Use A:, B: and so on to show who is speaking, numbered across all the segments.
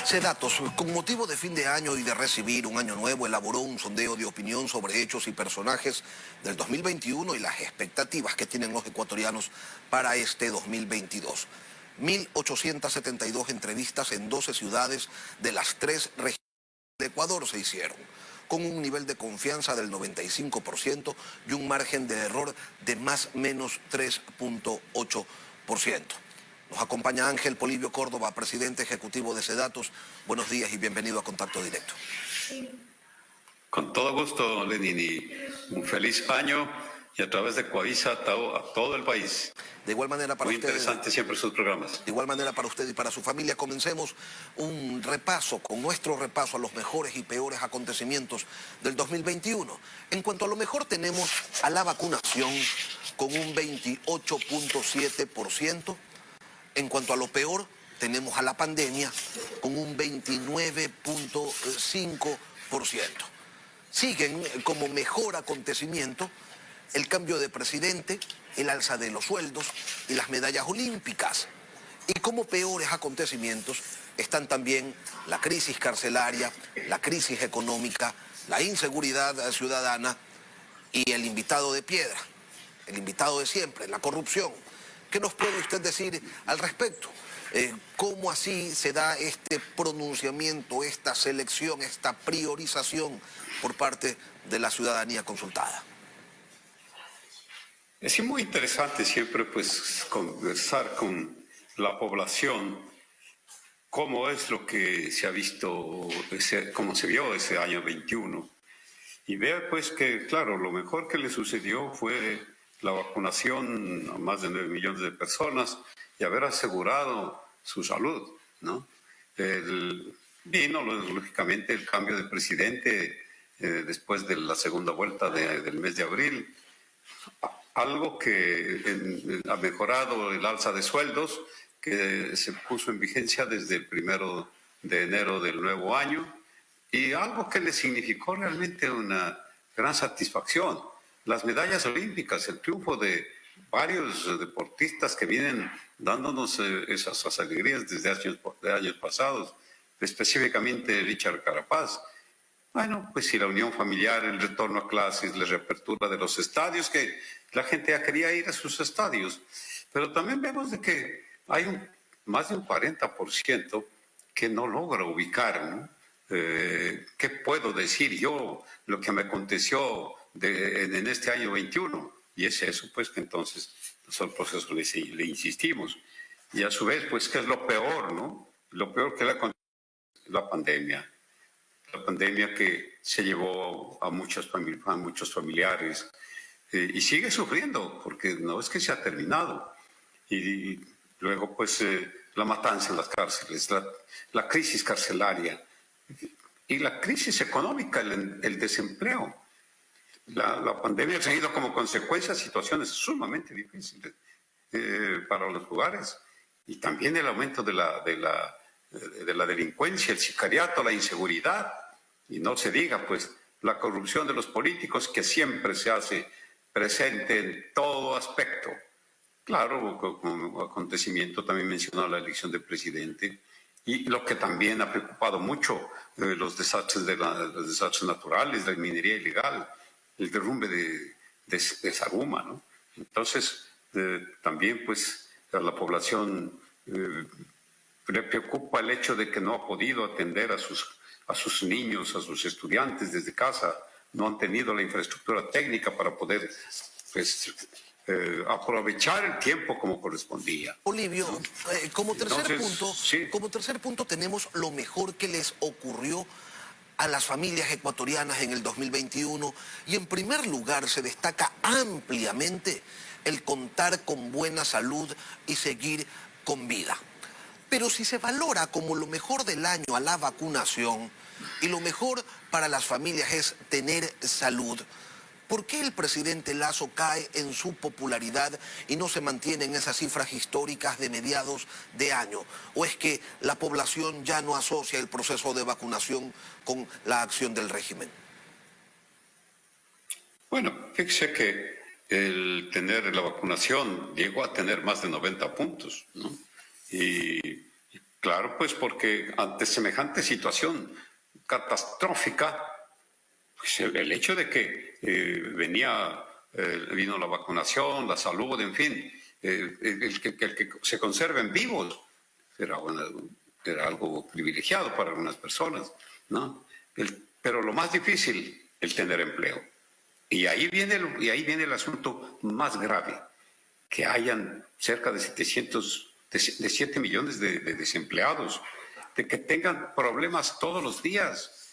A: Sedatos, con motivo de fin de año y de recibir un año nuevo, elaboró un sondeo de opinión sobre hechos y personajes del 2021 y las expectativas que tienen los ecuatorianos para este 2022. 1.872 entrevistas en 12 ciudades de las 3 regiones de Ecuador se hicieron, con un nivel de confianza del 95% y un margen de error de más o menos 3.8%. Nos acompaña Ángel Polibio Córdoba, presidente ejecutivo de Sedatos. Buenos días y bienvenido a Contacto Directo.
B: Con todo gusto, Lenin, y un feliz año y a través de Coavisa a todo el país.
A: De igual manera para
B: Muy
A: usted.
B: interesante siempre sus programas.
A: De igual manera para usted y para su familia. Comencemos un repaso, con nuestro repaso a los mejores y peores acontecimientos del 2021. En cuanto a lo mejor tenemos a la vacunación con un 28.7%. En cuanto a lo peor, tenemos a la pandemia con un 29.5%. Siguen como mejor acontecimiento el cambio de presidente, el alza de los sueldos y las medallas olímpicas. Y como peores acontecimientos están también la crisis carcelaria, la crisis económica, la inseguridad ciudadana y el invitado de piedra, el invitado de siempre, la corrupción. ¿Qué nos puede usted decir al respecto? ¿Cómo así se da este pronunciamiento, esta selección, esta priorización por parte de la ciudadanía consultada?
B: Es muy interesante siempre pues conversar con la población cómo es lo que se ha visto, cómo se vio ese año 21. Y ver pues que, claro, lo mejor que le sucedió fue la vacunación a más de 9 millones de personas y haber asegurado su salud, ¿no? Vino, lógicamente, el cambio de presidente después de la segunda vuelta del mes de abril, algo que ha mejorado el alza de sueldos, que se puso en vigencia desde el 1 de enero del nuevo año, y algo que le significó realmente una gran satisfacción. Las medallas olímpicas, el triunfo de varios deportistas que vienen dándonos esas alegrías desde años pasados, específicamente Richard Carapaz. Bueno, pues si la unión familiar, el retorno a clases, la reapertura de los estadios, que la gente ya quería ir a sus estadios, pero también vemos de que hay más de un 40% que no logra ubicar, ¿no? ¿Qué puedo decir yo lo que me aconteció en este año 21? Y es eso, pues, que entonces nosotros le insistimos. Y a su vez, pues, ¿qué es lo peor, no? Lo peor que le acontece es la pandemia. La pandemia que se llevó a muchos familiares y sigue sufriendo, porque no es que se ha terminado. Y luego, pues, la matanza en las cárceles, la crisis carcelaria y la crisis económica, el desempleo. La pandemia ha tenido como consecuencia situaciones sumamente difíciles para los lugares, y también el aumento de la delincuencia, el sicariato, la inseguridad, y no se diga pues la corrupción de los políticos, que siempre se hace presente en todo aspecto. Claro, como acontecimiento también mencionó la elección del presidente, y lo que también ha preocupado mucho, los desastres los desastres naturales, la minería ilegal, el derrumbe de Saruma, ¿no? Entonces, también pues a la población le preocupa el hecho de que no ha podido atender a sus niños, a sus estudiantes desde casa, no han tenido la infraestructura técnica para poder pues, aprovechar el tiempo como correspondía.
A: Olivio,
B: ¿no?
A: Como tercer
B: Entonces,
A: punto tenemos lo mejor que les ocurrió a las familias ecuatorianas en el 2021, y en primer lugar se destaca ampliamente el contar con buena salud y seguir con vida. Pero si se valora como lo mejor del año a la vacunación y lo mejor para las familias es tener salud, ¿por qué el presidente Lasso cae en su popularidad y no se mantiene en esas cifras históricas de mediados de año? ¿O es que la población ya no asocia el proceso de vacunación con la acción del régimen?
B: Bueno, fíjese que el tener la vacunación llegó a tener más de 90 puntos, ¿no? Y Claro, pues porque ante semejante situación catastrófica, pues el hecho de que vino la vacunación, la salud, en fin, el que se conserven vivos era algo privilegiado para algunas personas, ¿no? Pero lo más difícil, el tener empleo. Y ahí viene el asunto más grave, que hayan cerca de 7 millones de desempleados, de que tengan problemas todos los días.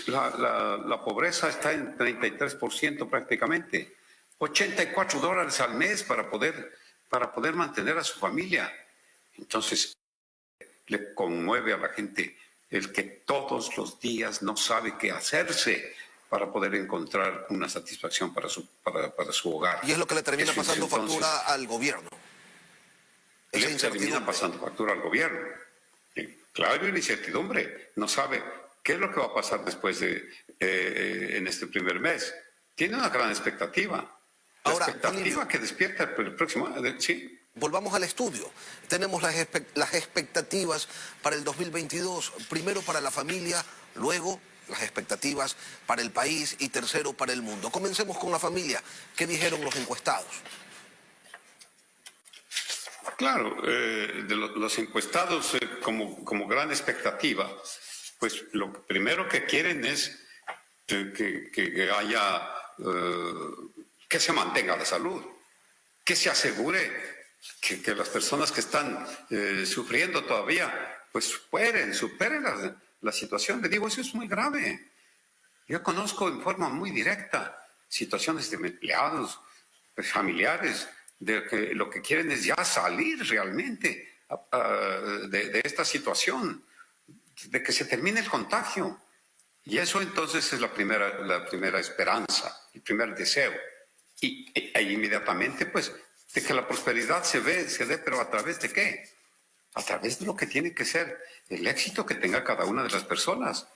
B: La pobreza está en 33% prácticamente, $84 al mes para poder mantener a su familia. Entonces, le conmueve a la gente el que todos los días no sabe qué hacerse para poder encontrar una satisfacción para su hogar.
A: Y es lo que le termina pasando factura al gobierno.
B: Le termina pasando factura al gobierno. Claro, hay una incertidumbre. No sabe qué es lo que va a pasar después en este primer mes. Tiene una gran expectativa.
A: Ahora,
B: expectativa que despierta el próximo año. Sí.
A: Volvamos al estudio. Tenemos las expectativas para el 2022. Primero para la familia, luego las expectativas para el país y tercero para el mundo. Comencemos con la familia. ¿Qué dijeron los encuestados?
B: Claro, los encuestados como gran expectativa, pues lo primero que quieren es que haya, que se mantenga la salud, que se asegure que las personas que están sufriendo todavía, pues superen la situación. Le digo, eso es muy grave. Yo conozco en forma muy directa situaciones de empleados, familiares, de que lo que quieren es ya salir realmente de esta situación, de que se termine el contagio. Y eso entonces es la primera esperanza, el primer deseo. Y inmediatamente, pues, de que la prosperidad se dé, pero ¿a través de qué? A través de lo que tiene que ser el éxito que tenga cada una de las personas.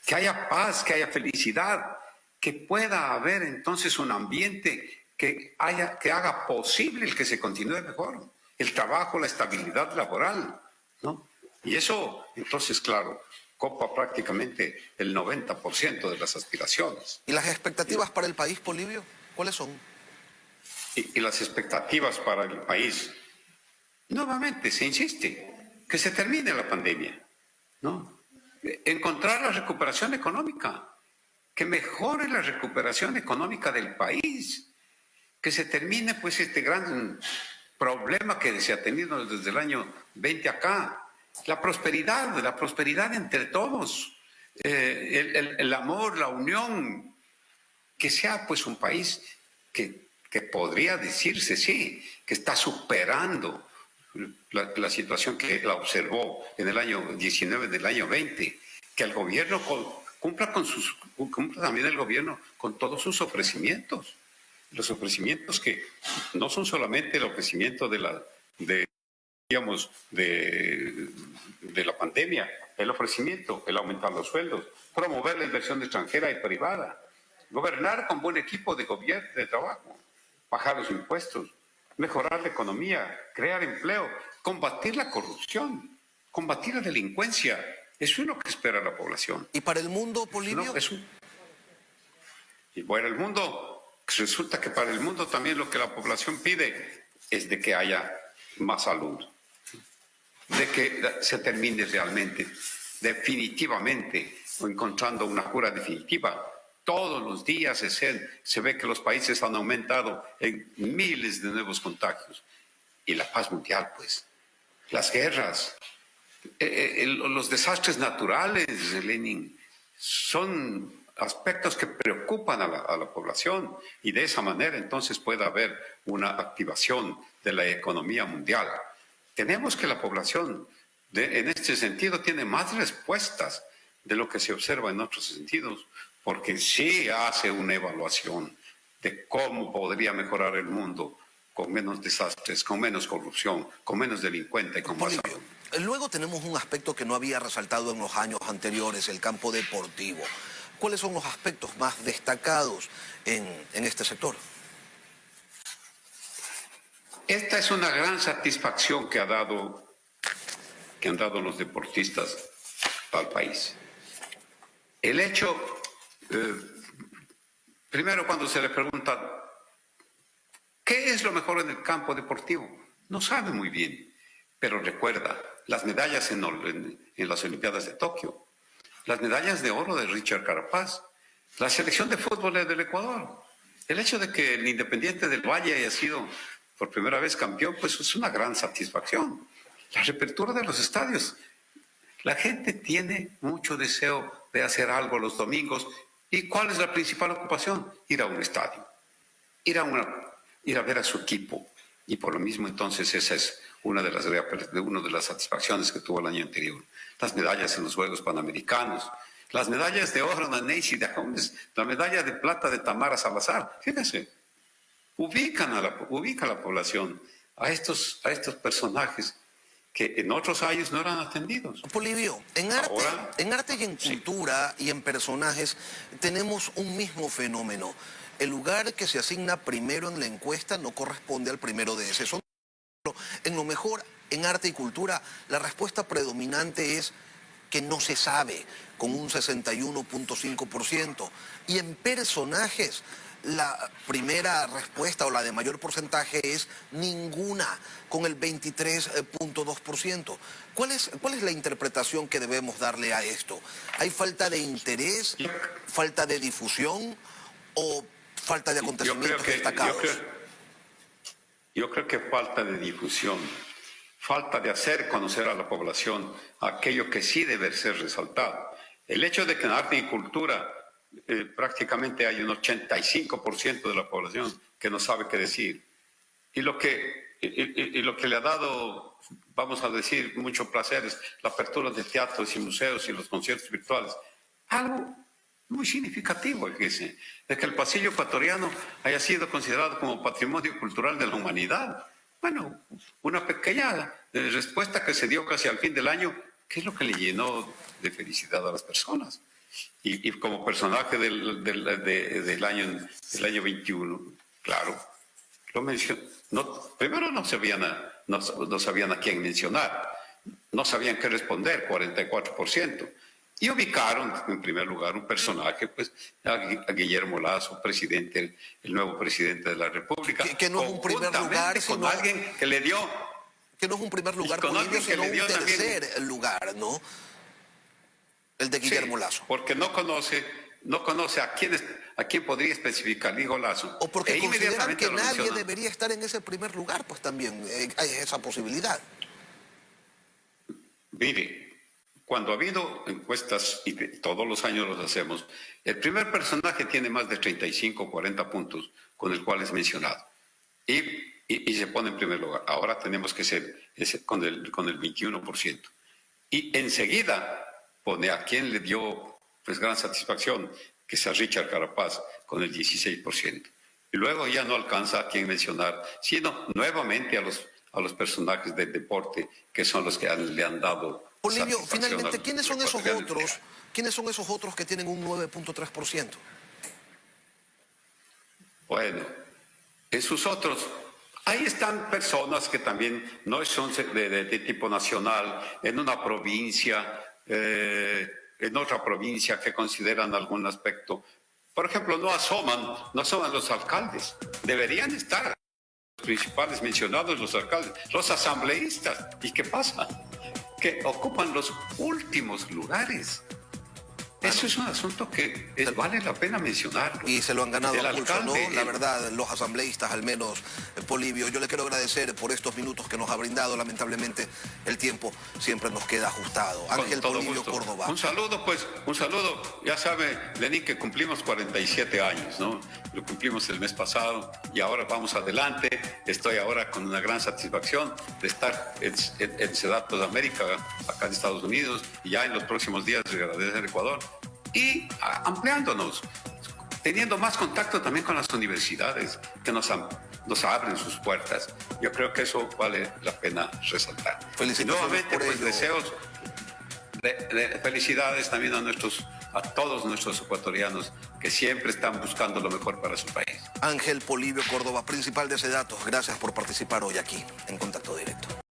B: Que haya paz, que haya felicidad, que pueda haber entonces un ambiente que haga posible el que se continúe mejor. El trabajo, la estabilidad laboral, ¿no? Y eso, entonces, claro, copa prácticamente el 90% de las aspiraciones.
A: ¿Y las expectativas para el país, Polibio? ¿Cuáles son?
B: Y las expectativas para el país, nuevamente se insiste, que se termine la pandemia, ¿no? Encontrar la recuperación económica, que mejore la recuperación económica del país, que se termine pues este gran problema que se ha tenido desde el año 20 acá, la prosperidad entre todos, el amor, la unión, que sea pues un país que podría decirse, sí, que está superando la situación que la observó en el año 19, del año 20, que el gobierno cumpla también el gobierno con todos sus ofrecimientos. Los ofrecimientos que no son solamente el ofrecimiento de la pandemia, el ofrecimiento, el aumentar los sueldos, promover la inversión extranjera y privada, gobernar con buen equipo de gobierno, de trabajo, bajar los impuestos, mejorar la economía, crear empleo, combatir la corrupción, combatir la delincuencia. Eso es lo que espera la población.
A: ¿Y para el mundo, Polibio?
B: Y para el mundo, resulta que para el mundo también lo que la población pide es de que haya más salud, de que se termine realmente, definitivamente, o encontrando una cura definitiva. Todos los días se ve que los países han aumentado en miles de nuevos contagios. Y la paz mundial, pues, las guerras, los desastres naturales, Lenin, son aspectos que preocupan a la población, y de esa manera entonces puede haber una activación de la economía mundial. Tenemos que la población en este sentido tiene más respuestas de lo que se observa en otros sentidos, porque sí hace una evaluación de cómo podría mejorar el mundo con menos desastres, con menos corrupción, con menos delincuente y con más salud.
A: Luego tenemos un aspecto que no había resaltado en los años anteriores, el campo deportivo. ¿Cuáles son los aspectos más destacados en este sector?
B: Esta es una gran satisfacción que que han dado los deportistas al país. El hecho, primero cuando se le pregunta, ¿qué es lo mejor en el campo deportivo? No sabe muy bien, pero recuerda las medallas en las Olimpiadas de Tokio, las medallas de oro de Richard Carapaz, la selección de fútbol del Ecuador. El hecho de que el Independiente del Valle haya sido por primera vez campeón, pues es una gran satisfacción. La reapertura de los estadios. La gente tiene mucho deseo de hacer algo los domingos. ¿Y cuál es la principal ocupación? Ir a un estadio, ir a ver a su equipo. Y por lo mismo, entonces, esa es una de las satisfacciones que tuvo el año anterior. Las medallas en los Juegos Panamericanos, las medallas de oro de Neisy de Jones, la medalla de plata de Tamara Salazar. Fíjense, ubica la población a estos personajes que en otros años no eran atendidos.
A: Polibio, en arte y en cultura y en personajes tenemos un mismo fenómeno. El lugar que se asigna primero en la encuesta no corresponde al primero de ese. En lo mejor, en arte y cultura, la respuesta predominante es que no se sabe, con un 61.5%. Y en personajes, la primera respuesta o la de mayor porcentaje es ninguna, con el 23.2%. ¿Cuál es la interpretación que debemos darle a esto? ¿Hay falta de interés, falta de difusión o falta de acontecimientos destacados?
B: Yo creo que falta de difusión, falta de hacer conocer a la población aquello que sí debe ser resaltado. El hecho de que en arte y cultura prácticamente hay un 85% de la población que no sabe qué decir. Y lo que le ha dado, vamos a decir, mucho placer es la apertura de teatros y museos y los conciertos virtuales. Algo muy significativo, fíjese, de que el pasillo ecuatoriano haya sido considerado como patrimonio cultural de la humanidad. Bueno, una pequeña respuesta que se dio casi al fin del año, que es lo que le llenó de felicidad a las personas. Y como personaje del año 21, claro, lo mencionó. Primero no sabían a quién mencionar, no sabían qué responder, 44%. Y ubicaron, en primer lugar, un personaje, pues, a Guillermo Lasso, presidente, el nuevo presidente de la República.
A: Que no es un primer lugar,
B: con alguien que le dio...
A: Que no es un primer lugar político, sino un tercer lugar, ¿no? El de Guillermo Lasso.
B: Porque no conoce a quién podría especificar, digo Lasso.
A: O porque consideran que nadie debería estar en ese primer lugar, pues también hay esa posibilidad.
B: Mire, cuando ha habido encuestas, y todos los años los hacemos, el primer personaje tiene más de 35 o 40 puntos con el cual es mencionado. Y se pone en primer lugar. Ahora tenemos que ser con el 21%. Y enseguida pone a quien le dio pues gran satisfacción, que es a Richard Carapaz, con el 16%. Y luego ya no alcanza a quien mencionar, sino nuevamente a los personajes del deporte, que son los que le han dado...
A: Polibio, finalmente, ¿quiénes son esos otros? ¿Quiénes son esos otros que tienen un 9.3%?
B: Bueno, esos otros, ahí están personas que también no son de tipo nacional, en una provincia, en otra provincia que consideran algún aspecto. Por ejemplo, no asoman los alcaldes. Deberían estar los principales mencionados, los alcaldes, los asambleístas. ¿Y qué pasa? Que ocupan los últimos lugares. Eso es un asunto que vale la pena mencionarlo.
A: Y se lo han ganado a pulso, ¿no? La verdad, los asambleístas al menos, Polibio. Yo le quiero agradecer por estos minutos que nos ha brindado. Lamentablemente, el tiempo siempre nos queda ajustado. Ángel Polibio Córdoba.
B: Un saludo. Ya sabe, Lenín, que cumplimos 47 años, ¿no? Lo cumplimos el mes pasado y ahora vamos adelante. Estoy ahora con una gran satisfacción de estar en Sedatos de América, acá en Estados Unidos, y ya en los próximos días regresar a Ecuador. Y ampliándonos, teniendo más contacto también con las universidades que nos abren sus puertas. Yo creo que eso vale la pena resaltar.
A: Felicitaciones.
B: Y nuevamente, pues deseos de felicidades también a todos nuestros ecuatorianos que siempre están buscando lo mejor para su país.
A: Ángel Polibio Córdoba, principal de Sedatos, gracias por participar hoy aquí en Contacto Directo.